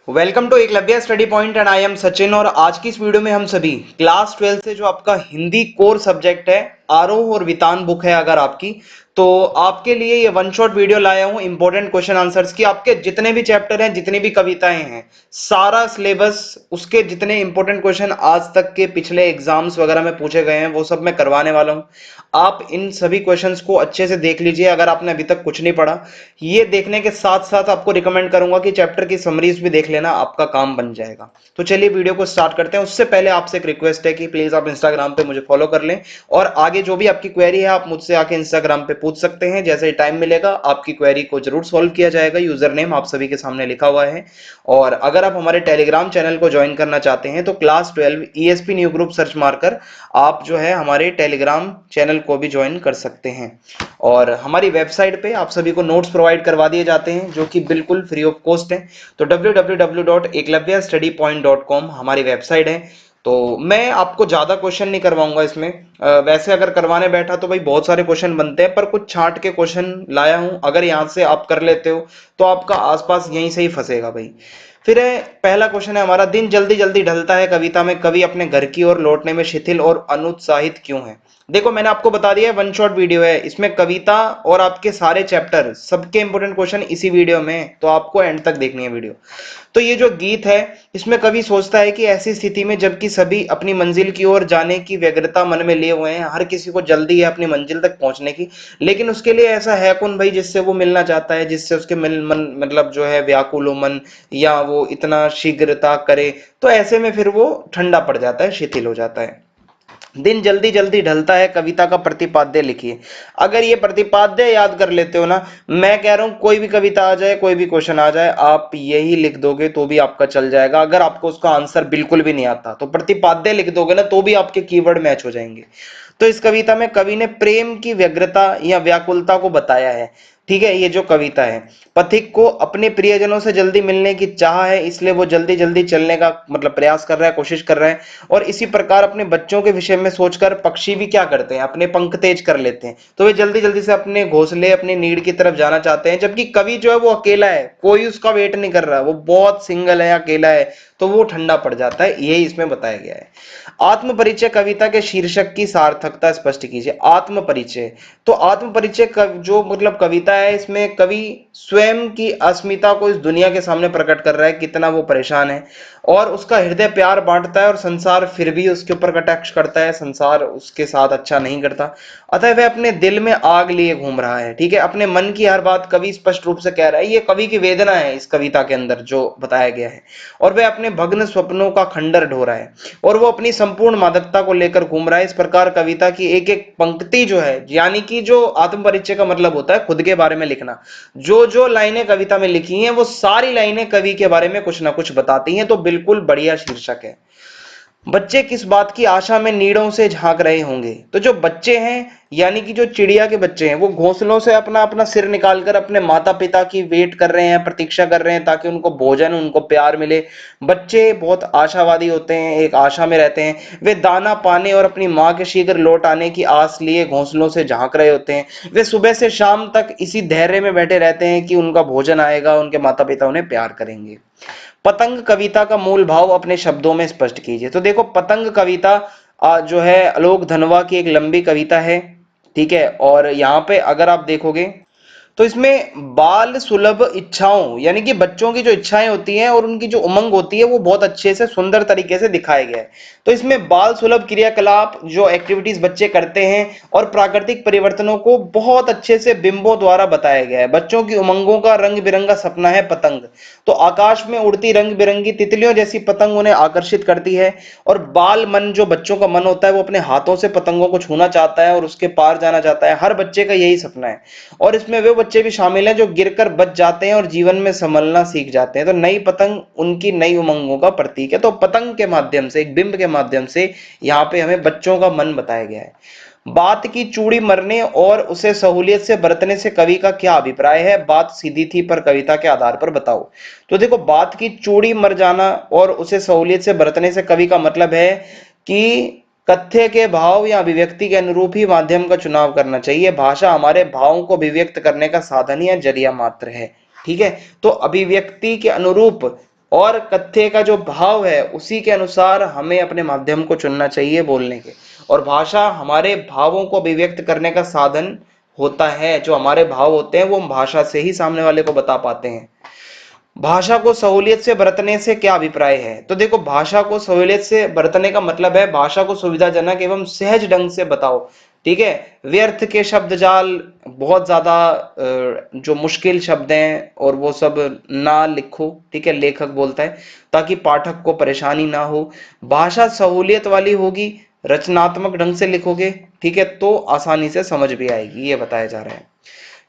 Welcome to Eklavya study point and I am Sachin. और आज की इस वीडियो में हम सभी क्लास 12 से जो आपका हिंदी कोर सब्जेक्ट है आरोह और वितान बुक है अगर आपकी, तो आपके लिए ये वन शॉट वीडियो लाया हूं इंपॉर्टेंट क्वेश्चन आंसर्स की। आपके जितने भी चैप्टर हैं, जितनी भी कविताएं हैं, सारा सिलेबस, उसके जितने इंपॉर्टेंट क्वेश्चन आज तक के पिछले एग्जाम्स वगैरह में पूछे गए हैं वो सब मैं करवाने वाला हूं। आप इन सभी क्वेश्चंस को अच्छे से देख लीजिए अगर आपने अभी तक कुछ नहीं पढ़ा। ये देखने के साथ साथ आपको रिकमेंड करूंगा कि चैप्टर की समरीज भी देख लेना, आपका काम बन जाएगा। तो चलिए वीडियो को स्टार्ट करते हैं। उससे पहले आपसे एक रिक्वेस्ट है कि प्लीज आप इंस्टाग्राम पे मुझे फॉलो कर लें और आगे जो भी आपकी क्वेरी है आप मुझसे आके इंस्टाग्राम पे पूछ सकते हैं। जैसे ही टाइम मिलेगा आपकी क्वेरी को जरूर सॉल्व किया जाएगा। यूजर नेम आप सभी के सामने लिखा हुआ है। और अगर आप हमारे टेलीग्राम चैनल को ज्वाइन करना चाहते हैं तो class 12 ESP new group search मारकर आप जो है हमारे टेलीग्राम चैनल को भी ज्वाइन कर सकते हैं। और हमारी वेबसाइट पे आप सभी को नोट्स प्रोवाइड करवा दिए जाते हैं जो कि बिल्कुल फ्री ऑफ कॉस्ट है। तो www.eklavyastudypoint.com हमारी वेबसाइट है। तो मैं आपको ज्यादा क्वेश्चन नहीं करवाऊंगा इसमें। वैसे अगर करवाने बैठा तो भाई बहुत सारे क्वेश्चन बनते हैं, पर कुछ छांट के क्वेश्चन लाया हूं। अगर यहां से आप कर लेते हो तो आपका आसपास यहीं से ही फंसेगा भाई। फिर पहला क्वेश्चन है हमारा, दिन जल्दी जल्दी ढलता है कविता में कवि अपने घर की ओर लौटने में शिथिल और अनुत्साहित क्यों है। देखो मैंने आपको बता दिया है, वन शॉट वीडियो है, इसमें कविता और आपके सारे चैप्टर सबके इंपॉर्टेंट क्वेश्चन इसी वीडियो में है, तो आपको एंड तक देखनी है वीडियो। तो ये जो गीत है इसमें कवि सोचता है कि ऐसी स्थिति में जबकि सभी अपनी मंजिल की ओर जाने की व्यग्रता मन में लिए हुए हैं, हर किसी को जल्दी है अपनी मंजिल तक पहुंचने की, लेकिन उसके लिए ऐसा है कौन भाई जिससे वो मिलना चाहता है, जिससे उसके मन मतलब जो है व्याकुल हो मन, या वो इतना शीघ्रता करे। तो ऐसे में फिर वो ठंडा पड़ जाता है, शिथिल हो जाता है। दिन जल्दी जल्दी ढलता है कविता का प्रतिपाद्य लिखिए। अगर ये प्रतिपाद्य याद कर लेते हो ना, मैं कह रहा हूं कोई भी कविता आ जाए, कोई भी क्वेश्चन आ जाए, आप यही लिख दोगे तो भी आपका चल जाएगा। अगर आपको उसका आंसर बिल्कुल भी नहीं आता तो प्रतिपाद्य लिख दोगे ना, तो भी आपके कीवर्ड मैच हो जाएंगे। तो इस कविता में कवि ने प्रेम की व्यग्रता या व्याकुलता को बताया है। ठीक है, ये जो कविता है, पथिक को अपने प्रियजनों से जल्दी मिलने की चाह है, इसलिए वो जल्दी जल्दी चलने का मतलब प्रयास कर रहा है, कोशिश कर रहा है। और इसी प्रकार अपने बच्चों के विषय में सोचकर पक्षी भी क्या करते हैं, अपने पंख तेज कर लेते हैं। तो वे जल्दी जल्दी से अपने घोंसले, अपनी नीड की तरफ जाना चाहते हैं। जबकि कवि जो है वो अकेला है, कोई उसका वेट नहीं कर रहा, वो बहुत सिंगल है, अकेला है, तो वो ठंडा पड़ जाता है। यही इसमें बताया गया है। आत्म परिचय कविता के शीर्षक की सार्थकता स्पष्ट कीजिए। आत्म परिचय, तो आत्म परिचय जो मतलब कविता है, इसमें कवि स्वयं की अस्मिता को इस दुनिया के सामने प्रकट कर रहा है, कितना वो परेशान है और उसका हृदय प्यार बांटता है और संसार फिर भी उसके ऊपर कटाक्ष करता है, संसार उसके साथ अच्छा नहीं करता। अतः वह अपने दिल में आग लिए घूम रहा है। ठीक है, अपने मन की हर बात कवि स्पष्ट रूप से कह रहा है। ये कवि की वेदना है इस कविता के अंदर जो बताया गया है। और वह अपने भग्न स्वप्नों का खंडर ढो रहा है और वो अपनी संपूर्ण मादकता को लेकर घूम रहा है। इस प्रकार कविता की एक एक पंक्ति जो है, यानी कि जो आत्म परिचय का मतलब होता है खुद के बारे में लिखना, जो जो लाइनें कविता में लिखी हैं वो सारी लाइनें कवि के बारे में कुछ ना कुछ बताती हैं। तो बिल्कुल बढ़िया शीर्षक है। बच्चे किस बात की आशा में नीड़ों से झांक रहे होंगे। तो जो बच्चे हैं, यानी कि जो चिड़िया के बच्चे हैं, वो घोंसलों से अपना अपना सिर निकालकर अपने माता पिता की वेट कर रहे हैं, प्रतीक्षा कर रहे हैं, ताकि उनको भोजन, उनको प्यार मिले। बच्चे बहुत आशावादी होते हैं, एक आशा में रहते हैं। वे दाना पाने और अपनी माँ के शीघ्र लौट आने की आस लिए घोंसलों से झांक रहे होते हैं। वे सुबह से शाम तक इसी धैर्य में बैठे रहते हैं कि उनका भोजन आएगा, उनके माता पिता उन्हें प्यार करेंगे। पतंग कविता का मूल भाव अपने शब्दों में स्पष्ट कीजिए। तो देखो, पतंग कविता जो है आलोक धनवा की एक लंबी कविता है। ठीक है, और यहाँ पे अगर आप देखोगे तो इसमें बाल सुलभ इच्छाओं, यानी कि बच्चों की जो इच्छाएं होती हैं और उनकी जो उमंग होती है वो बहुत अच्छे से सुंदर तरीके से दिखाया गया है। तो इसमें बाल सुलभ क्रियाकलाप, जो एक्टिविटीज बच्चे करते हैं, और प्राकृतिक परिवर्तनों को बहुत अच्छे से बिंबों द्वारा बताया गया है। बच्चों की उमंगों का रंग बिरंगा सपना है पतंग। तो आकाश में उड़ती रंग बिरंगी तितलियों जैसी पतंग उन्हें आकर्षित करती है। और बाल मन, जो बच्चों का मन होता है, वो अपने हाथों से पतंगों को छूना चाहता है और उसके पार जाना चाहता है। हर बच्चे का यही सपना है। और इसमें वे बच्चे भी शामिल हैं जो गिरकर बच जाते हैं और जीवन में संभलना सीख जाते हैं। तो नई पतंग उनकी नई उमंगों का प्रतीक है। तो पतंग के माध्यम से, एक बिंब के माध्यम से यहाँ पे हमें बच्चों का मन बताया गया है। बात की चूड़ी मरने और उसे सहूलियत से बरतने से कवि का क्या अभिप्राय है। बात सीधी थी पर कविता के आधार पर बताओ। तो देखो, बात की चूड़ी मर जाना और उसे सहूलियत से बरतने से कवि का मतलब है कि कथ्य के भाव या अभिव्यक्ति के अनुरूप ही माध्यम का चुनाव करना चाहिए। भाषा हमारे भावों को अभिव्यक्त करने का साधन या जरिया मात्र है। ठीक है, तो अभिव्यक्ति के अनुरूप और कथ्य का जो भाव है उसी के अनुसार हमें अपने माध्यम को चुनना चाहिए बोलने के। और भाषा हमारे भावों को अभिव्यक्त करने का साधन होता है। जो हमारे भाव होते हैं वो हम भाषा से ही सामने वाले को बता पाते हैं। भाषा को सहूलियत से बरतने से क्या अभिप्राय है? तो देखो, भाषा को सहूलियत से बरतने का मतलब है भाषा को सुविधाजनक एवं सहज ढंग से बताओ। ठीक है, व्यर्थ के शब्द जाल, बहुत ज्यादा जो मुश्किल शब्द हैं और वो सब ना लिखो। ठीक है, लेखक बोलता है, ताकि पाठक को परेशानी ना हो। भाषा सहूलियत वाली होगी, रचनात्मक ढंग से लिखोगे, ठीक है, तो आसानी से समझ भी आएगी, ये बताया जा रहा है।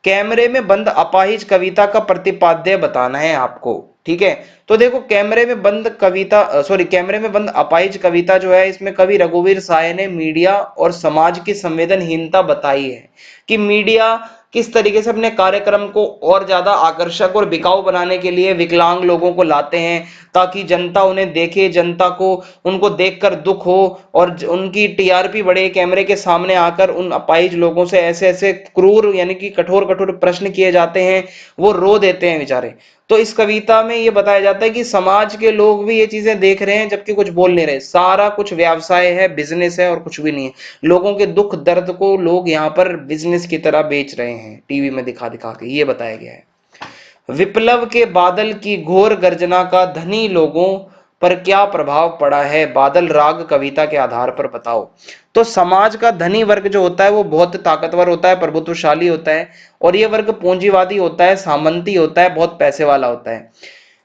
कैमरे में बंद अपाहिज कविता का प्रतिपाद्य बताना है आपको। ठीक है, तो देखो, कैमरे में बंद कविता, सॉरी, कैमरे में बंद अपाहिज कविता जो है, इसमें कवि रघुवीर साय ने मीडिया और समाज की संवेदनहीनता बताई है कि मीडिया किस तरीके से अपने कार्यक्रम को और ज्यादा आकर्षक और बिकाऊ बनाने के लिए विकलांग लोगों को लाते हैं, ताकि जनता उन्हें देखे, जनता को उनको देखकर दुख हो और उनकी टीआरपी बढ़े। कैमरे के सामने आकर उन अपाहिज लोगों से ऐसे ऐसे क्रूर यानी कि कठोर कठोर प्रश्न किए जाते हैं, वो रो देते हैं बेचारे। तो इस कविता में ये बताया जाता है कि समाज के लोग भी ये चीजें देख रहे हैं जबकि कुछ बोल नहीं रहे। सारा कुछ व्यवसाय है, बिजनेस है और कुछ भी नहीं है। लोगों के दुख दर्द को लोग यहाँ पर बिजनेस की तरह बेच रहे हैं, टीवी में दिखा दिखा के, ये बताया गया है। विप्लव के बादल की घोर गर्जना का धनी लोगों पर क्या प्रभाव पड़ा है? बादल राग कविता के आधार पर बताओ। तो समाज का धनी वर्ग जो होता है वो बहुत ताकतवर होता है, प्रभुत्वशाली होता है, और ये वर्ग पूंजीवादी होता है, सामंती होता है, बहुत पैसे वाला होता है।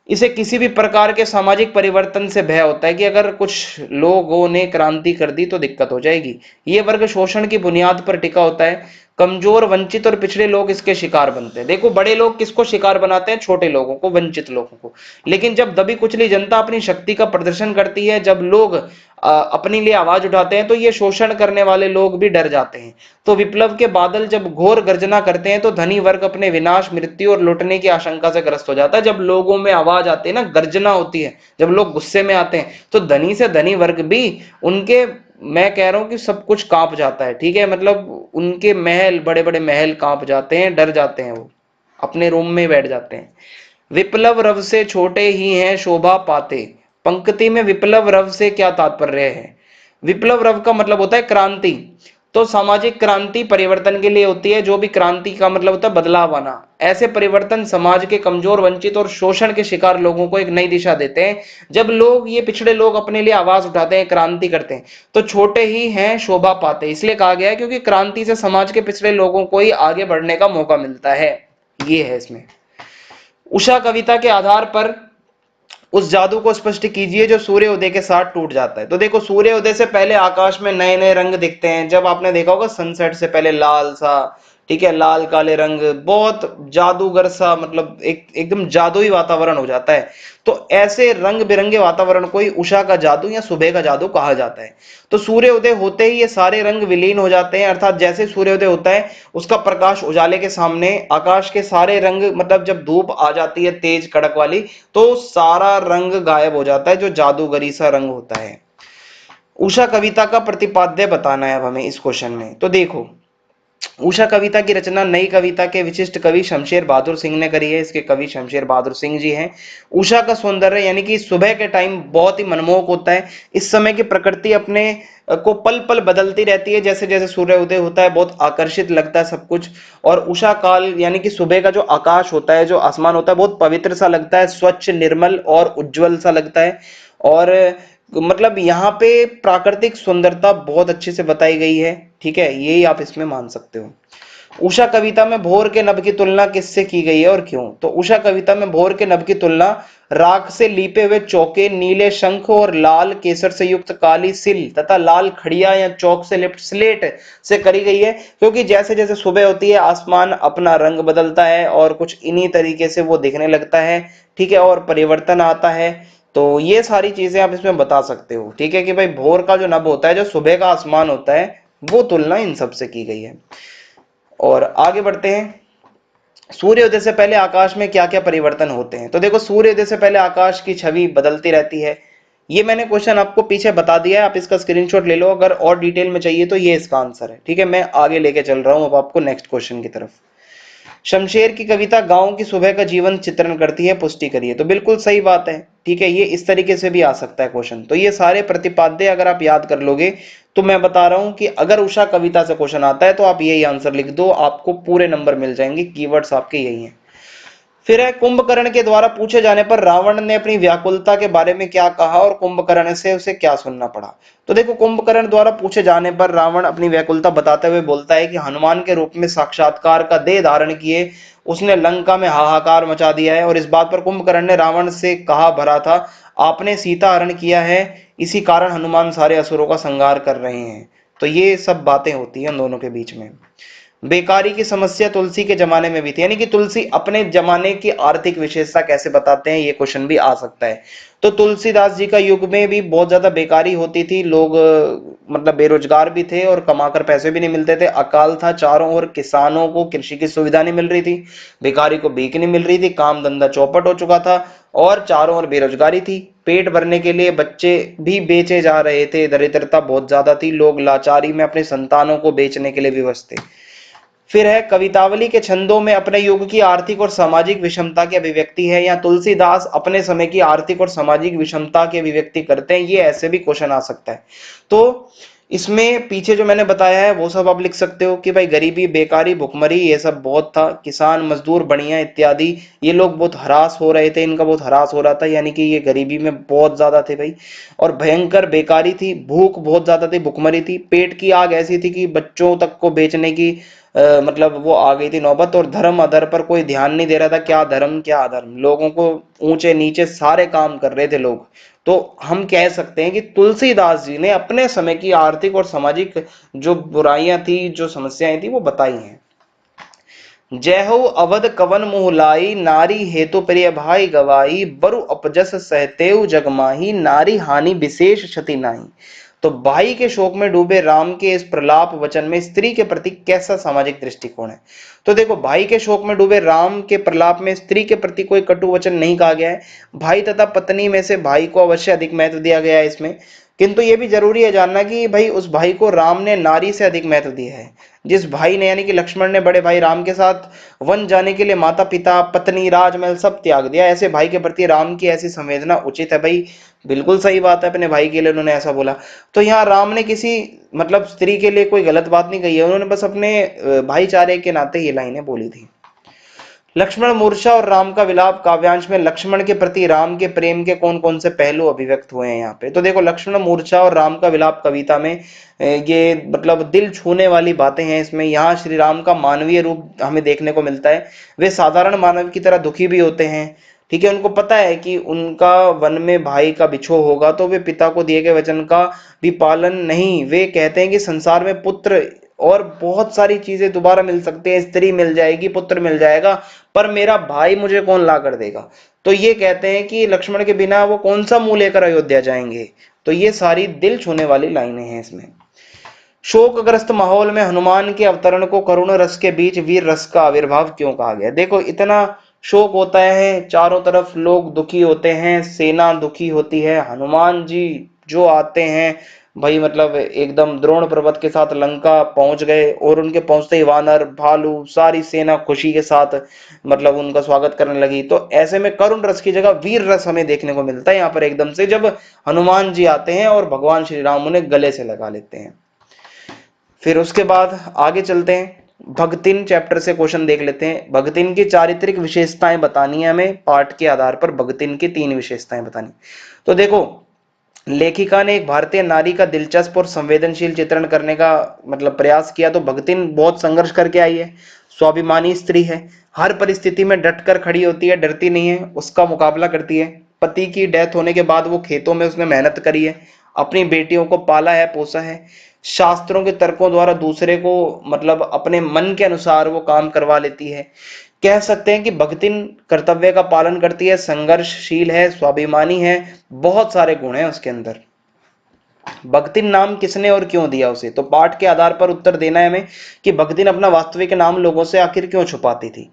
इसे किसी भी प्रकार के सामाजिक परिवर्तन से भय होता है कि अगर कुछ लोगों ने क्रांति कर दी तो दिक्कत हो जाएगी। ये वर्ग शोषण की बुनियाद पर टिका होता है। कमजोर, वंचित और पिछड़े लोग इसके शिकार बनते हैं। देखो, बड़े लोग किसको शिकार बनाते हैं? छोटे लोगों को, वंचित लोगों को। लेकिन जब दबी कुचली जनता अपनी शक्ति का प्रदर्शन करती है, जब लोग अपने लिए आवाज उठाते हैं, तो ये शोषण करने वाले लोग भी डर जाते हैं। तो विप्लव के बादल जब घोर गर्जना करते हैं तो धनी वर्ग अपने विनाश, मृत्यु और लुटने की आशंका से ग्रस्त हो जाता है। जब लोगों में आवाज आती है ना, गर्जना होती है, जब लोग गुस्से में आते हैं, तो धनी से धनी वर्ग भी उनके, मैं कह रहा हूं कि सब कुछ कांप जाता है। ठीक है, मतलब उनके महल, बड़े बड़े महल कांप जाते हैं, डर जाते हैं, वो अपने रूम में बैठ जाते हैं। विप्लव रव से छोटे ही हैं शोभा पाते। पंक्ति में विप्लव रव से क्या तात्पर्य है? विप्लव रव का मतलब होता है क्रांति। तो सामाजिक क्रांति परिवर्तन के लिए होती है। जो भी क्रांति का मतलब होता है बदलाव आना। ऐसे परिवर्तन समाज के कमजोर, वंचित और शोषण के शिकार लोगों को एक नई दिशा देते हैं। जब लोग, ये पिछड़े लोग अपने लिए आवाज उठाते हैं, क्रांति करते हैं, तो छोटे ही हैं शोभा पाते। इसलिए कहा गया है क्योंकि क्रांति से समाज के पिछड़े लोगों को ही आगे बढ़ने का मौका मिलता है। ये है इसमें। उषा कविता के आधार पर उस जादू को स्पष्ट कीजिए जो सूर्योदय के साथ टूट जाता है। तो देखो, सूर्योदय से पहले आकाश में नए नए रंग दिखते हैं। जब आपने देखा होगा सनसेट से पहले लाल सा, ठीक है, लाल काले रंग, बहुत जादूगर सा, मतलब एकदम जादुई वातावरण हो जाता है। तो ऐसे रंग बिरंगे वातावरण को ही उषा का जादू या सुबह का जादू कहा जाता है। तो सूर्योदय होते ही ये सारे रंग विलीन हो जाते हैं, अर्थात जैसे सूर्योदय होता है उसका प्रकाश उजाले के सामने आकाश के सारे रंग, मतलब जब धूप आ जाती है तेज कड़क वाली, तो सारा रंग गायब हो जाता है, जो जादूगरी सा रंग होता है। उषा कविता का प्रतिपाद्य बताना है अब हमें इस क्वेश्चन में। तो देखो, उषा कविता की रचना नई कविता के विशिष्ट कवि शमशेर बहादुर सिंह ने करी है। इसके कवि शमशेर बहादुर सिंह जी हैं। उषा का सौंदर्य यानी कि सुबह के टाइम बहुत ही मनमोहक होता है। इस समय की प्रकृति अपने को पल पल बदलती रहती है, जैसे जैसे सूर्य उदय होता है, बहुत आकर्षित लगता है सब कुछ। और उषा काल यानी कि सुबह का जो आकाश होता है, जो आसमान होता है, बहुत पवित्र सा लगता है, स्वच्छ, निर्मल और उज्जवल सा लगता है। और मतलब यहाँ पे प्राकृतिक सुंदरता बहुत अच्छे से बताई गई है। ठीक है, यही आप इसमें मान सकते हो। उषा कविता में भोर के नभ की तुलना किससे की गई है और क्यों? तो उषा कविता में भोर के नभ की तुलना राख से लीपे हुए चौके, नीले शंख और लाल केसर से युक्त काली सिल तथा लाल खड़िया या चौक से लिप्त स्लेट से करी गई है। क्योंकि जैसे जैसे सुबह होती है आसमान अपना रंग बदलता है और कुछ इन्हीं तरीके से वो दिखने लगता है। ठीक है, और परिवर्तन आता है। तो ये सारी चीजें आप इसमें बता सकते हो। ठीक है, कि भाई भोर का जो नभ होता है, जो सुबह का आसमान होता है, वो तुलना इन सब से की गई है। और आगे बढ़ते हैं। सूर्योदय से पहले आकाश में क्या क्या परिवर्तन होते हैं? तो देखो, सूर्योदय से पहले आकाश की छवि बदलती रहती है। ये मैंने क्वेश्चन आपको पीछे बता दिया है, आप इसका स्क्रीनशॉट ले लो अगर और डिटेल में चाहिए तो। ये इसका आंसर है। ठीक है, मैं आगे लेके चल रहा हूं अब आपको नेक्स्ट क्वेश्चन की तरफ। शमशेर की कविता गांव की सुबह का जीवन चित्रण करती है, पुष्टि करिए। तो बिल्कुल सही बात है। ठीक है, ये इस तरीके से भी आ सकता है क्वेश्चन। तो ये सारे प्रतिपाद्य अगर आप याद कर लोगे तो मैं बता रहा हूं कि अगर उषा कविता से क्वेश्चन आता है तो आप यही आंसर लिख दो, आपको पूरे नंबर मिल जाएंगे, कीवर्ड्स आपके यही हैं। फिर है कुंभकर्ण के द्वारा पूछे जाने पर रावण ने अपनी व्याकुलता के बारे में क्या कहा और कुंभकर्ण से उसे क्या सुनना पड़ा। तो देखो, कुंभकर्ण द्वारा पूछे जाने पर रावण अपनी व्याकुलता बताते हुए बोलता है कि हनुमान के रूप में साक्षात्कार का देह धारण किए उसने लंका में हाहाकार मचा दिया है, और इस बात पर कुंभकर्ण ने रावण से कहा भरा था, आपने सीता हरण किया है, इसी कारण हनुमान सारे असुरों का संहार कर रहे हैं। तो ये सब बातें होती हैं उन दोनों के बीच में। बेकारी की समस्या तुलसी के जमाने में भी थी, यानी कि तुलसी अपने जमाने की आर्थिक विशेषता कैसे बताते हैं, ये क्वेश्चन भी आ सकता है। तो तुलसीदास जी का युग में भी बहुत ज्यादा बेकारी होती थी, लोग मतलब बेरोजगार भी थे और कमाकर पैसे भी नहीं मिलते थे, अकाल था चारों ओर, किसानों को कृषि की सुविधा नहीं मिल रही थी, भिखारी को भीख नहीं मिल रही थी, काम धंधा चौपट हो चुका था और चारों ओर बेरोजगारी थी। पेट भरने के लिए बच्चे भी बेचे जा रहे थे, दरिद्रता बहुत ज्यादा थी, लोग लाचारी में अपने संतानों को बेचने के लिए विवश थे। फिर है कवितावली के छंदों में अपने युग की आर्थिक और सामाजिक विषमता की अभिव्यक्ति है, या तुलसीदास अपने समय की आर्थिक और सामाजिक विषमता की अभिव्यक्ति करते हैं, ये ऐसे भी क्वेश्चन आ सकता है। तो इसमें पीछे जो मैंने बताया है वो सब आप लिख सकते हो कि भाई गरीबी, बेकारी, भुखमरी ये सब बहुत था, किसान मजदूर बढ़िया इत्यादि, ये लोग बहुत हरास हो रहे थे, इनका बहुत हरास हो रहा था, यानी कि ये गरीबी में बहुत ज्यादा थे भाई। और भयंकर बेकारी थी, भूख बहुत ज्यादा थी, भुखमरी थी, पेट की आग ऐसी थी कि बच्चों तक को बेचने की मतलब वो आ गई थी नौबत, और धर्म अधर पर कोई ध्यान नहीं दे रहा था, क्या धर्म क्या अधर्म, लोगों को ऊंचे नीचे सारे काम कर रहे थे लोग। तो हम कह सकते हैं कि तुलसीदास जी ने अपने समय की आर्थिक और सामाजिक जो बुराइयां थी, जो समस्याएं थी, वो बताई हैं। जय हो अवध कवन मुहलाई, नारी हेतु प्रिय भाई गवाई, बरु अपजस सहतेव जगमाही, नारी हानि विशेष क्षति नाही। तो भाई के शोक में डूबे राम के इस प्रलाप वचन में स्त्री के प्रति कैसा सामाजिक दृष्टिकोण है। तो देखो, भाई के शोक में डूबे राम के प्रलाप में स्त्री के प्रति कोई कटु वचन नहीं कहा गया है, भाई तथा पत्नी में से भाई को अवश्य अधिक महत्व दिया गया है इसमें। किंतु ये भी जरूरी है जानना कि भाई उस भाई को राम ने नारी से अधिक महत्व दिया है। जिस भाई ने, यानी कि लक्ष्मण ने बड़े भाई राम के साथ वन जाने के लिए माता पिता पत्नी राजमहल सब त्याग दिया, ऐसे भाई के प्रति राम की ऐसी संवेदना उचित है भाई। बिल्कुल सही बात है, अपने भाई के लिए उन्होंने ऐसा बोला। तो यहाँ राम ने किसी मतलब स्त्री के लिए कोई गलत बात नहीं कही है, उन्होंने बस अपने भाईचारे के नाते ये लाइनें बोली थी। लक्ष्मण मूर्छा और राम का विलाप काव्यांश में लक्ष्मण के प्रति राम के प्रेम के कौन कौन से पहलू अभिव्यक्त हुए हैं यहाँ पे। तो देखो, लक्ष्मण मूर्छा और राम का विलाप कविता में ये मतलब दिल छूने वाली बातें हैं इसमें। यहाँ श्री राम का मानवीय रूप हमें देखने को मिलता है, वे साधारण मानव की तरह दुखी भी होते हैं। ठीक है, उनको पता है कि उनका वन में भाई का बिछोह होगा, तो वे पिता को दिए गए वचन का भी पालन नहीं, वे कहते हैं कि संसार में पुत्र और बहुत सारी चीजें दोबारा मिल सकती है, स्त्री मिल जाएगी, पुत्र मिल जाएगा, पर मेरा भाई मुझे कौन ला कर देगा। तो ये कहते हैं कि लक्ष्मण के बिना वो कौन सा मुंह लेकर अयोध्या जाएंगे। तो ये सारी दिल छूने वाली लाइनें हैं इसमें। शोकग्रस्त माहौल में हनुमान के अवतरण को करुण रस के बीच वीर रस का आविर्भाव क्यों कहा गया। देखो, इतना शोक होता है, चारों तरफ लोग दुखी होते हैं, सेना दुखी होती है, हनुमान जी जो आते हैं भाई, मतलब एकदम द्रोण पर्वत के साथ लंका पहुंच गए, और उनके पहुंचते ही वानर भालू सारी सेना खुशी के साथ मतलब उनका स्वागत करने लगी। तो ऐसे में करुण रस की जगह वीर रस हमें देखने को मिलता है यहाँ पर एकदम से, जब हनुमान जी आते हैं और भगवान श्री राम उन्हें गले से लगा लेते हैं। फिर उसके बाद आगे चलते हैं, भगतिन चैप्टर से क्वेश्चन देख लेते हैं। भगतिन की चारित्रिक विशेषताएं बतानी है हमें, पाठ के आधार पर भगतिन की 3 विशेषताएं बतानी। तो देखो, लेखिका ने एक भारतीय नारी का दिलचस्प और संवेदनशील चित्रण करने का मतलब प्रयास किया। तो भगतिन बहुत संघर्ष करके आई है, स्वाभिमानी स्त्री है, हर परिस्थिति में डट कर खड़ी होती है, डरती नहीं है, उसका मुकाबला करती है। पति की डेथ होने के बाद वो खेतों में उसने मेहनत करी है, अपनी बेटियों को पाला है, पोसा है, शास्त्रों के तर्कों द्वारा दूसरे को मतलब अपने मन के अनुसार वो काम करवा लेती है। कह सकते हैं कि भगतिन कर्तव्य का पालन करती है, संघर्षशील है, स्वाभिमानी है, बहुत सारे गुण हैं उसके अंदर। भगतिन नाम किसने और क्यों दिया उसे। तो पाठ के आधार पर उत्तर देना है हमें कि भगतिन अपना वास्तविक नाम लोगों से आखिर क्यों छुपाती थी।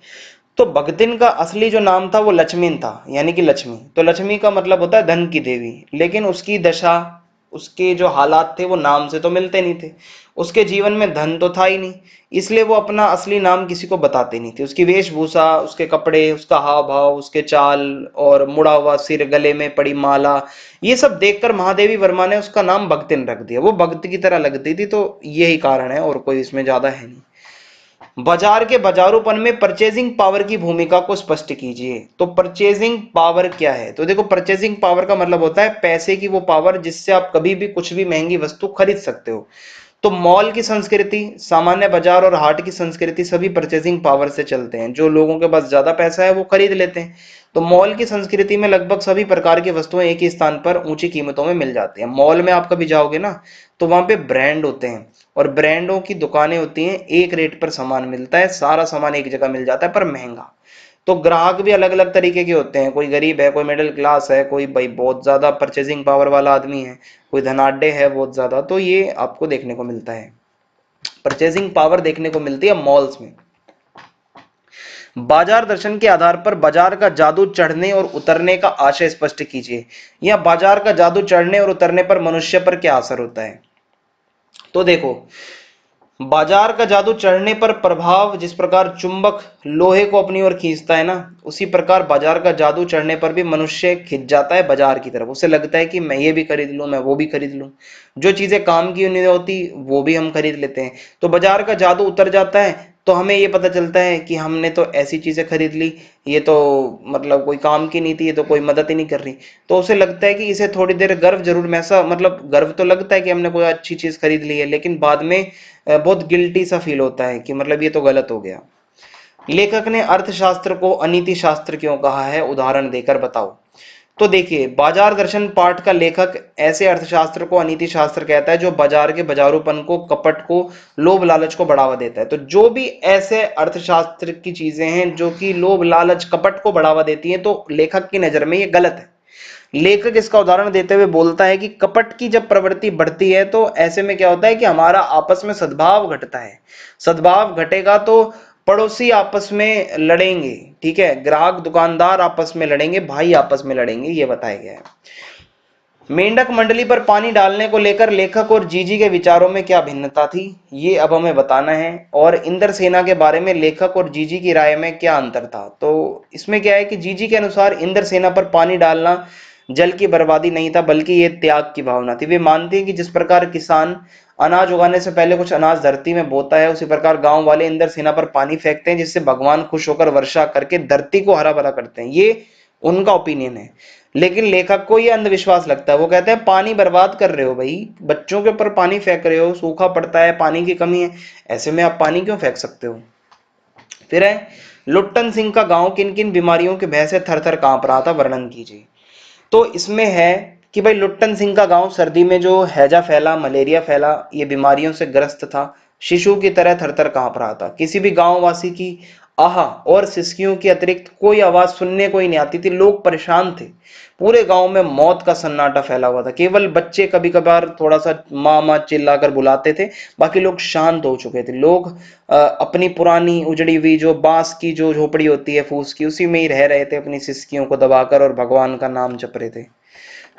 तो भगतिन का असली जो नाम था वो लक्ष्मीन था, यानी कि लक्ष्मी। तो लक्ष्मी का मतलब होता है धन की देवी, लेकिन उसकी दशा, उसके जो हालात थे वो नाम से तो मिलते नहीं थे। उसके जीवन में धन तो था ही नहीं, इसलिए वो अपना असली नाम किसी को बताते नहीं थे। उसकी वेशभूषा, उसके कपड़े, उसका हाव भाव, उसके चाल और मुड़ा हुआ सिर, गले में पड़ी माला, ये सब देखकर महादेवी वर्मा ने उसका नाम भगतिन रख दिया। वो भक्त की तरह लगती थी, तो यही कारण है, और कोई इसमें ज्यादा है नहीं। बाजार के बाजारूपन में परचेजिंग पावर की भूमिका को स्पष्ट कीजिए। तो परचेजिंग पावर क्या है? तो देखो, परचेजिंग पावर का मतलब होता है पैसे की वो पावर जिससे आप कभी भी कुछ भी महंगी वस्तु खरीद सकते हो। तो मॉल की संस्कृति, सामान्य बाजार और हाट की संस्कृति सभी परचेजिंग पावर से चलते हैं। जो लोगों के पास ज्यादा पैसा है वो खरीद लेते हैं। तो मॉल की संस्कृति में लगभग सभी प्रकार की वस्तुएं एक ही स्थान पर ऊंची कीमतों में मिल जाती हैं। मॉल में आप कभी जाओगे ना, तो वहां पे ब्रांड होते हैं और ब्रांडों की दुकानें होती हैं। एक रेट पर सामान मिलता है, सारा सामान एक जगह मिल जाता है, पर महंगा। तो ग्राहक भी अलग अलग तरीके के होते हैं, कोई गरीब है, कोई मिडिल क्लास है, कोई भाई बहुत ज्यादा परचेजिंग पावर वाला आदमी है, कोई धनाढ्य है बहुत ज्यादा। तो ये आपको देखने को मिलता है, परचेजिंग पावर देखने को मिलती है मॉल्स में। बाजार दर्शन के आधार पर बाजार का जादू चढ़ने और उतरने का आशय स्पष्ट कीजिए। या बाजार का जादू चढ़ने और उतरने पर मनुष्य पर क्या असर होता है? तो देखो, बाजार का जादू चढ़ने पर प्रभाव, जिस प्रकार चुंबक लोहे को अपनी ओर खींचता है ना, उसी प्रकार बाजार का जादू चढ़ने पर भी मनुष्य खिंच जाता है बाजार की तरफ। उसे लगता है कि मैं ये भी खरीद लूं, मैं वो भी खरीद लूं। जो चीजें काम की नहीं होती वो भी हम खरीद लेते हैं। तो बाजार का जादू उतर जाता है, तो हमें ये पता चलता है कि हमने तो ऐसी चीजें खरीद ली, ये तो मतलब कोई काम की नहीं थी, ये तो कोई मदद ही नहीं कर रही। तो उसे लगता है कि इसे थोड़ी देर गर्व जरूर महसा, मतलब गर्व तो लगता है कि हमने कोई अच्छी चीज खरीद ली है, लेकिन बाद में बहुत गिल्टी सा फील होता है कि मतलब ये तो गलत हो गया। लेखक ने अर्थशास्त्र को अनीति शास्त्र क्यों कहा है? उदाहरण देकर बताओ। तो देखिए, बाजार दर्शन पाठ का लेखक ऐसे अर्थशास्त्र को अनीति शास्त्र कहता है जो बाजार के बाजारूपन को, कपट को, लोभ लालच को बढ़ावा देता है। तो जो भी ऐसे अर्थशास्त्र की चीजें हैं जो कि लोभ लालच कपट को बढ़ावा देती हैं, तो लेखक की नजर में ये गलत है। लेखक इसका उदाहरण देते हुए बोलता है कि कपट की जब प्रवृत्ति बढ़ती है तो ऐसे में क्या होता है कि हमारा आपस में सद्भाव घटता है। सद्भाव घटेगा तो पड़ोसी आपस में लड़ेंगे, ठीक है, ग्राहक दुकानदार आपस में लड़ेंगे, भाई आपस में लड़ेंगे, ये बताया गया है। मेंढक मंडली पर पानी डालने को लेकर लेखक और जीजी के विचारों में क्या भिन्नता थी, ये अब हमें बताना है। और इंद्र सेना के बारे में लेखक और जीजी की राय में क्या अंतर था? तो इसमें क्या है कि जीजी के अनुसार इंद्र सेना पर पानी डालना जल की बर्बादी नहीं था, बल्कि ये त्याग की भावना थी। वे मानते हैं कि जिस प्रकार किसान अनाज उगाने से पहले कुछ अनाज धरती में बोता है, उसी प्रकार गांव वाले इंद्र सेना पर पानी फेंकते हैं, जिससे भगवान खुश होकर वर्षा करके धरती को हरा भरा करते हैं। ये उनका ओपिनियन है। लेकिन लेखक को ये अंधविश्वास लगता है। वो कहते हैं पानी बर्बाद कर रहे हो भाई, बच्चों के ऊपर पानी फेंक रहे हो, सूखा पड़ता है, पानी की कमी है, ऐसे में आप पानी क्यों फेंक सकते हो? फिर है, लुट्टन सिंह का गांव किन किन बीमारियों के भय से थर थर कांप रहा था, वर्णन कीजिए। तो इसमें है कि भाई लुट्टन सिंह का गांव सर्दी में जो हैजा फैला, मलेरिया फैला, ये बीमारियों से ग्रस्त था, शिशु की तरह थरथर कांप रहा था। किसी भी गांव वासी की आहा और सिसकियों की अतिरिक्त कोई आवाज सुनने को ही नहीं आती थी। लोग परेशान थे। पूरे गांव में मौत का सन्नाटा फैला हुआ था। केवल बच्चे कभी कभार थोड़ा सा माँ माँ चिल्लाकर बुलाते थे, बाकी लोग शांत हो चुके थे। लोग अपनी पुरानी उजड़ी हुई जो बांस की जो झोपड़ी होती है फूस की, उसी में ही रह रहे थे, अपनी सिसकियों को दबाकर, और भगवान का नाम जप रहे थे।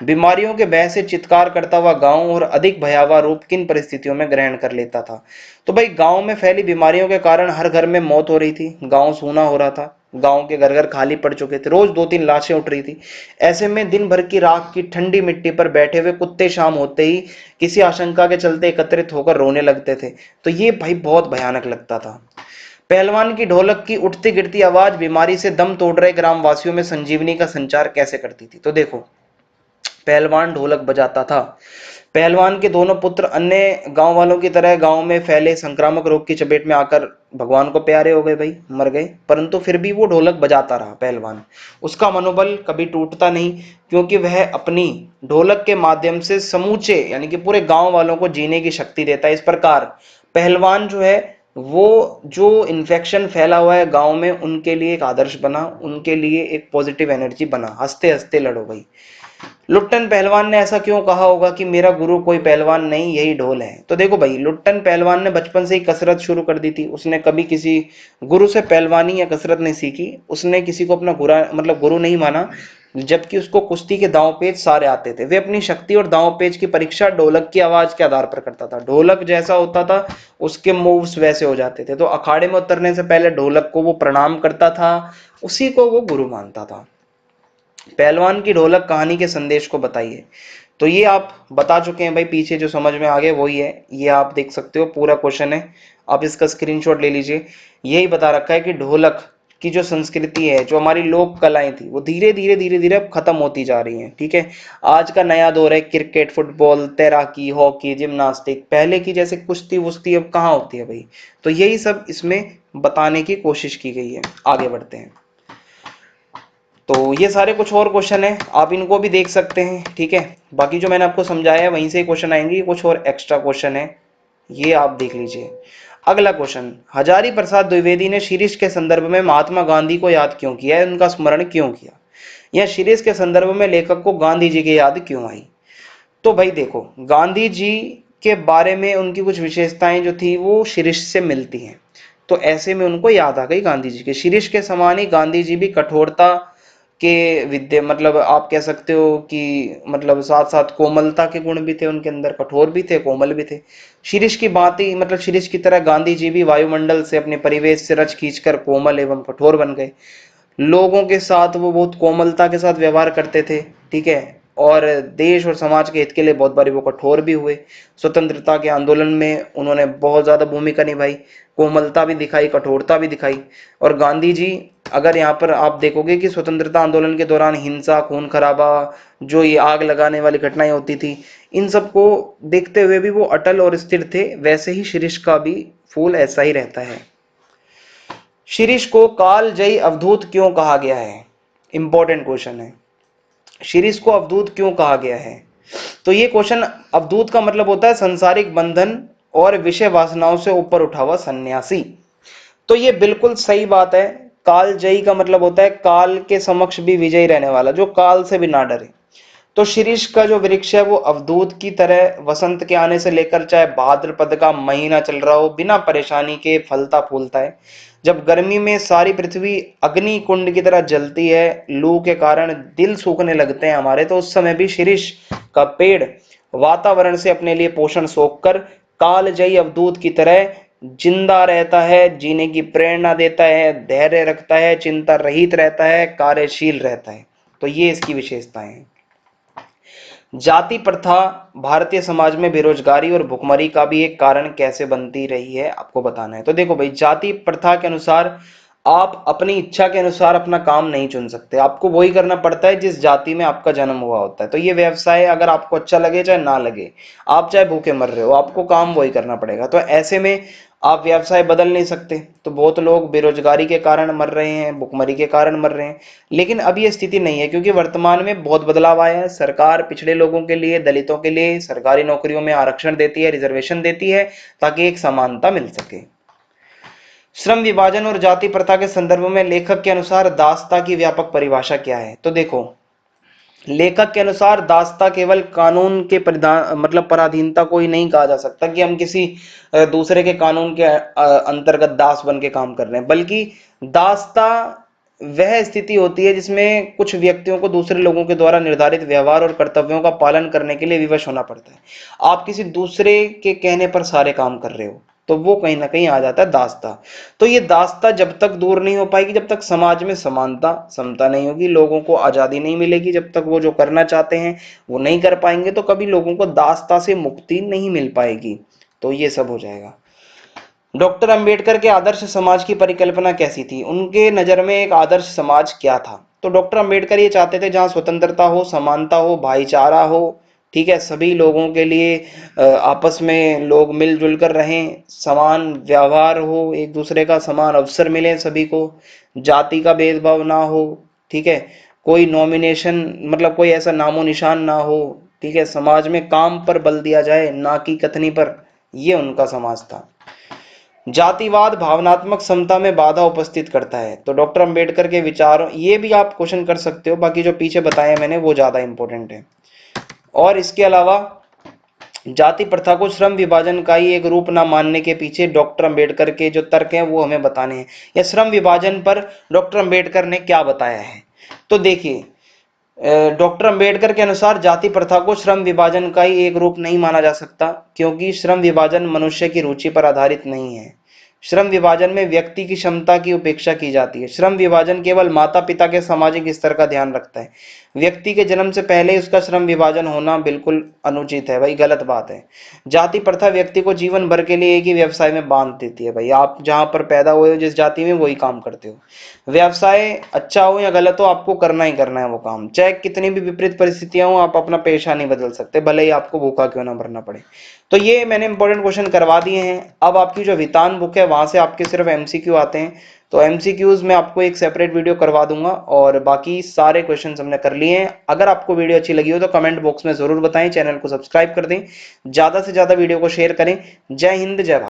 बीमारियों के भय से चित्कार करता हुआ गांव और अधिक भयावह रूप किन परिस्थितियों में ग्रहण कर लेता था? तो भाई गांव में फैली बीमारियों के कारण हर घर में मौत हो रही थी, गांव सूना हो रहा था, गांव के घर घर खाली पड़ चुके थे, रोज दो तीन लाशें उठ रही थी। ऐसे में दिन भर की राख की ठंडी मिट्टी पर बैठे हुए कुत्ते शाम होते ही किसी आशंका के चलते एकत्रित होकर रोने लगते थे। तो ये भाई बहुत भयानक लगता था। पहलवान की ढोलक की उठती गिरती आवाज बीमारी से दम तोड़ रहे ग्रामवासियों में संजीवनी का संचार कैसे करती थी? तो देखो, पहलवान ढोलक बजाता था। पहलवान के दोनों पुत्र अन्य गांव वालों की तरह गांव में फैले संक्रामक रोग की चपेट में आकर भगवान को प्यारे हो गए, भाई मर गए, परंतु फिर भी वो ढोलक बजाता रहा पहलवान। उसका मनोबल कभी टूटता नहीं, क्योंकि वह अपनी ढोलक के माध्यम से समूचे यानी कि पूरे गांव वालों को जीने की शक्ति देता है। इस प्रकार पहलवान जो है वो जो इन्फेक्शन फैला हुआ है गांव में, उनके लिए एक आदर्श बना, उनके लिए एक पॉजिटिव एनर्जी बना। हंसते हंसते लड़ो भाई। लुट्टन पहलवान ने ऐसा क्यों कहा होगा कि मेरा गुरु कोई पहलवान नहीं, यही ढोल है? तो देखो भाई, लुट्टन पहलवान ने बचपन से ही कसरत शुरू कर दी थी। उसने कभी किसी गुरु से पहलवानी या कसरत नहीं सीखी। उसने किसी को अपना गुरु नहीं माना, जबकि उसको कुश्ती के दांव पेच सारे आते थे। वे अपनी शक्ति और दांव पेच की परीक्षा ढोलक की आवाज के आधार पर करता था। ढोलक जैसा होता था उसके मूव्स वैसे हो जाते थे। तो अखाड़े में उतरने से पहले ढोलक को वो प्रणाम करता था, उसी को वो गुरु मानता था। पहलवान की ढोलक कहानी के संदेश को बताइए। तो ये आप बता चुके हैं भाई, पीछे जो समझ में आ गया वही है, ये आप देख सकते हो पूरा क्वेश्चन है, आप इसका स्क्रीनशॉट ले लीजिए। यही बता रखा है कि ढोलक की जो संस्कृति है, जो हमारी लोक कलाएं थी, वो धीरे धीरे अब खत्म होती जा रही हैं। ठीक है, आज का नया दौर है क्रिकेट, फुटबॉल, तैराकी, हॉकी, जिम्नास्टिक, पहले की जैसे कुश्ती वुश्ती अब कहाँ होती है भाई। तो यही सब इसमें बताने की कोशिश की गई है। आगे बढ़ते हैं। तो ये सारे कुछ और क्वेश्चन है, आप इनको भी देख सकते हैं। ठीक है, बाकी जो मैंने आपको समझाया है वहीं से क्वेश्चन आएंगे, कुछ और एक्स्ट्रा क्वेश्चन है, ये आप देख लीजिए। अगला क्वेश्चन, हजारी प्रसाद द्विवेदी ने शीर्ष के संदर्भ में महात्मा गांधी को याद क्यों किया है, उनका स्मरण क्यों किया, या शीर्ष के संदर्भ में लेखक को गांधी जी की याद क्यों आई। तो भाई देखो, गांधी जी के बारे में उनकी कुछ विशेषताएं जो थी वो शीर्ष से मिलती हैं, तो ऐसे में उनको याद आ गई गांधी जी के। शीर्ष के समान ही गांधी जी भी कठोरता के विद्य मतलब आप कह सकते हो कि मतलब साथ साथ कोमलता के गुण भी थे उनके अंदर, कठोर भी थे कोमल भी थे। शीर्ष की बात ही मतलब शीर्ष की तरह गांधी जी भी वायुमंडल से अपने परिवेश से रच खींचकर कोमल एवं कठोर बन गए। लोगों के साथ वो बहुत कोमलता के साथ व्यवहार करते थे। ठीक है, और देश और समाज के हित के लिए बहुत बारी वो कठोर भी हुए। स्वतंत्रता के आंदोलन में उन्होंने बहुत ज्यादा भूमिका निभाई, कोमलता भी दिखाई, कठोरता भी दिखाई। और गांधी जी, अगर यहाँ पर आप देखोगे कि स्वतंत्रता आंदोलन के दौरान हिंसा, खून खराबा, जो ये आग लगाने वाली घटनाएं होती थी, इन सबको देखते हुए भी वो अटल और स्थिर थे। वैसे ही शीर्ष का भी फूल ऐसा ही रहता है। शीर्ष को कालजयी अवधूत क्यों कहा गया है, इंपॉर्टेंट क्वेश्चन है। शीर्ष को अवधूत क्यों कहा गया है, तो ये क्वेश्चन, अवधूत का मतलब होता है संसारिक बंधन और विषय वासनाओं से ऊपर उठा हुआ सन्यासी। तो ये बिल्कुल सही बात है। कालजयी का मतलब होता है काल के समक्ष भी विजयी रहने वाला, जो काल से भी ना डरे। तो शीरीष का जो वृक्ष है वो अवधूत की तरह वसंत के आने से लेकर चाहे भाद्रपद का महीना चल रहा हो, बिना परेशानी के फलता फूलता है। जब गर्मी में सारी पृथ्वी अग्नि कुंड की तरह जलती है, लू के कारण दिल सूखने लगते हैं हमारे, तो उस समय भी शीरीष का पेड़ वातावरण से अपने लिए पोषण सोखकर कालजयी अवधूत की तरह जिंदा रहता है, जीने की प्रेरणा देता है, धैर्य रखता है, चिंता रहित रहता है, कार्यशील रहता है। तो ये इसकी विशेषताएं हैं। जाति प्रथा भारतीय समाज में बेरोजगारी और भुखमरी का भी एक कारण कैसे बनती रही है, आपको बताना है। तो देखो भाई, जाति प्रथा के अनुसार आप अपनी इच्छा के अनुसार अपना काम नहीं चुन सकते, आपको वही करना पड़ता है जिस जाति में आपका जन्म हुआ होता है। तो ये व्यवसाय अगर आपको अच्छा लगे चाहे ना लगे, आप चाहे भूखे मर रहे हो, आपको काम वही करना पड़ेगा। तो ऐसे में आप व्यवसाय बदल नहीं सकते। तो बहुत लोग बेरोजगारी के कारण मर रहे हैं, भुखमरी के कारण मर रहे हैं। लेकिन अब ये स्थिति नहीं है, क्योंकि वर्तमान में बहुत बदलाव आया है। सरकार पिछड़े लोगों के लिए, दलितों के लिए सरकारी नौकरियों में आरक्षण देती है, रिजर्वेशन देती है, ताकि एक समानता मिल सके। श्रम विभाजन और जाति प्रथा के संदर्भ में लेखक के अनुसार दासता की व्यापक परिभाषा क्या है। तो देखो, लेखक के अनुसार दासता केवल कानून के परिधान मतलब पराधीनता को ही नहीं कहा जा सकता कि हम किसी दूसरे के कानून के अंतर्गत दास बन के काम कर रहे हैं, बल्कि दासता वह स्थिति होती है जिसमें कुछ व्यक्तियों को दूसरे लोगों के द्वारा निर्धारित व्यवहार और कर्तव्यों का पालन करने के लिए विवश होना पड़ता है। आप किसी दूसरे के कहने पर सारे काम कर रहे हो, तो वो कहीं ना कहीं आ जाता है दासता। तो ये दासता जब तक दूर नहीं हो पाएगी, जब तक समाज में समानता समता नहीं होगी, लोगों को आजादी नहीं मिलेगी, जब तक वो जो करना चाहते हैं वो नहीं कर पाएंगे, तो कभी लोगों को दासता से मुक्ति नहीं मिल पाएगी। तो ये सब हो जाएगा। डॉक्टर अंबेडकर के आदर्श समाज की परिकल्पना कैसी थी, उनके नजर में एक आदर्श समाज क्या था। तो डॉक्टर अंबेडकर ये चाहते थे जहां स्वतंत्रता हो, समानता हो, भाईचारा हो। ठीक है, सभी लोगों के लिए आपस में लोग मिलजुल कर रहें, समान व्यवहार हो, एक दूसरे का समान अवसर मिले सभी को, जाति का भेदभाव ना हो। ठीक है, कोई नॉमिनेशन मतलब कोई ऐसा नामो निशान ना हो। ठीक है, समाज में काम पर बल दिया जाए, ना कि कथनी पर। ये उनका समाज था। जातिवाद भावनात्मक समता में बाधा उपस्थित करता है। तो डॉक्टर अंबेडकर के विचारों, ये भी आप क्वेश्चन कर सकते हो, बाकी जो पीछे बताया मैंने वो ज्यादा इंपॉर्टेंट है। और इसके अलावा जाति प्रथा को श्रम विभाजन का ही एक रूप ना मानने के पीछे डॉक्टर अंबेडकर के जो तर्क हैं वो हमें बताने हैं, या श्रम विभाजन पर डॉक्टर अंबेडकर ने क्या बताया है। तो देखिए, डॉक्टर अंबेडकर के अनुसार जाति प्रथा को श्रम विभाजन का ही एक रूप नहीं माना जा सकता, क्योंकि श्रम विभाजन मनुष्य की रुचि पर आधारित नहीं है। श्रम विभाजन में व्यक्ति की क्षमता की उपेक्षा की जाती है। श्रम विभाजन केवल माता पिता के सामाजिक स्तर का ध्यान रखता है। व्यक्ति के जन्म से पहले ही उसका श्रम विभाजन होना बिल्कुल अनुचित है भाई, गलत बात है। जाति प्रथा व्यक्ति को जीवन भर के लिए एक ही व्यवसाय में बांध देती है भाई। आप जहां पर पैदा हुए हो, जिस जाति में, वही काम करते हो। व्यवसाय अच्छा हो या गलत हो, आपको करना ही करना है वो काम, चाहे कितनी भी विपरीत परिस्थितियां हो। आप अपना पेशा नहीं बदल सकते, भले ही आपको भूखा क्यों ना मरना पड़े। तो ये मैंने इंपॉर्टेंट क्वेश्चन करवा दिए हैं। अब आपकी जो वितान बुक है वहां से आपके सिर्फ एमसीक्यू आते हैं, तो एमसीक्यूज में आपको एक सेपरेट वीडियो करवा दूंगा, और बाकी सारे क्वेश्चन हमने कर लिए हैं। अगर आपको वीडियो अच्छी लगी हो तो कमेंट बॉक्स में जरूर बताएं, चैनल को सब्सक्राइब कर दें, ज्यादा से ज्यादा वीडियो को शेयर करें। जय हिंद, जय भारत।